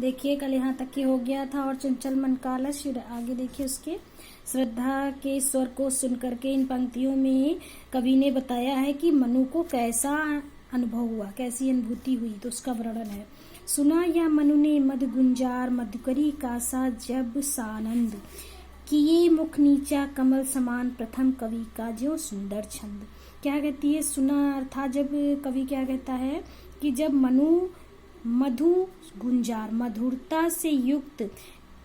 देखिए कल यहाँ तक की हो गया था। और चंचल मन का आलस, आगे देखिए उसके। श्रद्धा के स्वर को सुनकर के इन पंक्तियों में कवि ने बताया है कि मनु को कैसा अनुभव हुआ, कैसी अनुभूति हुई, तो उसका वर्णन है। सुना या मनु ने मद गुंजार मधुकरी कासा जब सानंद, किए मुख नीचा कमल समान प्रथम कवि का जो सुंदर छंद। क्या कहती है? सुना अर्थात जब कवि क्या कहता है कि जब मनु मधु गुंजार मधुरता से युक्त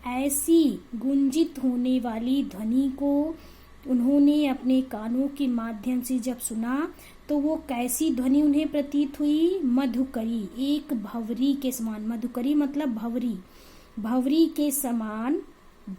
ऐसी गुंजित होने वाली ध्वनि को उन्होंने अपने कानों के माध्यम से जब सुना, तो वो कैसी ध्वनि उन्हें प्रतीत हुई? मधुकरी, एक भंवरी के समान। मधुकरी मतलब भंवरी, भंवरी के समान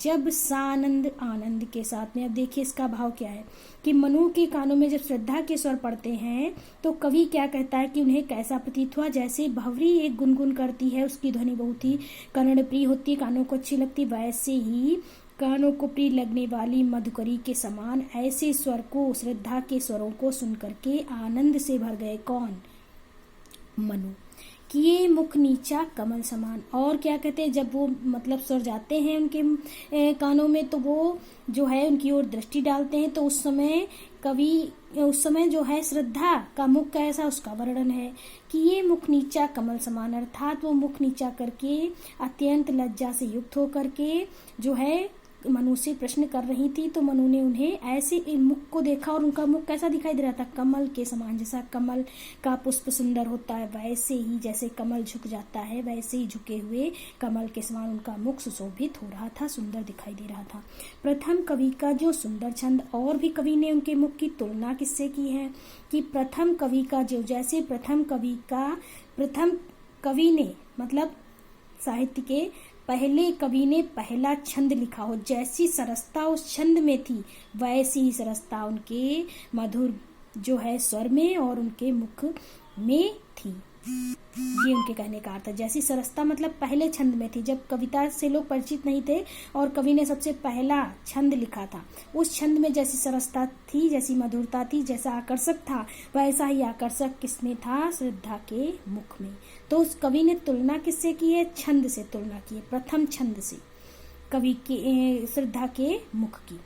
जब सानंद, आनंद के साथ में। अब देखिए इसका भाव क्या है कि मनु के कानों में जब श्रद्धा के स्वर पड़ते हैं तो कवि क्या कहता है कि उन्हें कैसा प्रतीत हुआ? जैसे भंवरी एक गुनगुन करती है, उसकी ध्वनि बहुत ही कर्णप्रिय होती है, कानों को अच्छी लगती, वैसे ही कानों को प्रिय लगने वाली मधुकरी के समान ऐसे स्वर को, श्रद्धा के स्वरों को सुन करके आनंद से भर गए। कौन? मनु। किए मुख नीचा कमल समान। और क्या कहते हैं, जब वो मतलब स्वर जाते हैं उनके कानों में, तो वो जो है उनकी ओर दृष्टि डालते हैं, तो उस समय जो है श्रद्धा का मुख कैसा, उसका वर्णन है कि ये मुख नीचा कमल समान, अर्थात वो मुख नीचा करके अत्यंत लज्जा से युक्त होकर के जो है मनु से प्रश्न कर रही थी। तो मनु ने उन्हें ऐसे मुख को देखा और उनका मुख कैसा दिखाई दे रहा था? कमल के समान। जैसा कमल का पुष्प सुंदर होता है, वैसे ही जैसे कमल झुक जाता है, वैसे ही झुके हुए कमल के समान उनका मुख सुशोभित हो रहा था, सुंदर दिखाई दे रहा था। प्रथम कवि का जो सुंदर छंद। और भी कवि ने उनके मुख की तुलना किससे की है कि प्रथम कवि का जो, जैसे प्रथम कवि ने मतलब साहित्य के पहले कवि ने पहला छंद लिखा हो, जैसी सरसता उस छंद में थी, वैसी ही सरसता उनके मधुर जो है स्वर में और उनके मुख में थी। ये उनके कहने का अर्थ है। जैसी सरसता मतलब पहले छंद में थी, जब कविता से लोग परिचित नहीं थे और कवि ने सबसे पहला छंद लिखा था, उस छंद में जैसी सरसता थी, जैसी मधुरता थी, जैसा आकर्षक था, वैसा ही आकर्षक किसमें था? श्रद्धा के मुख में। तो उस कवि ने तुलना किससे की है? छंद से तुलना की है, प्रथम छंद से कवि के श्रद्धा के मुख की।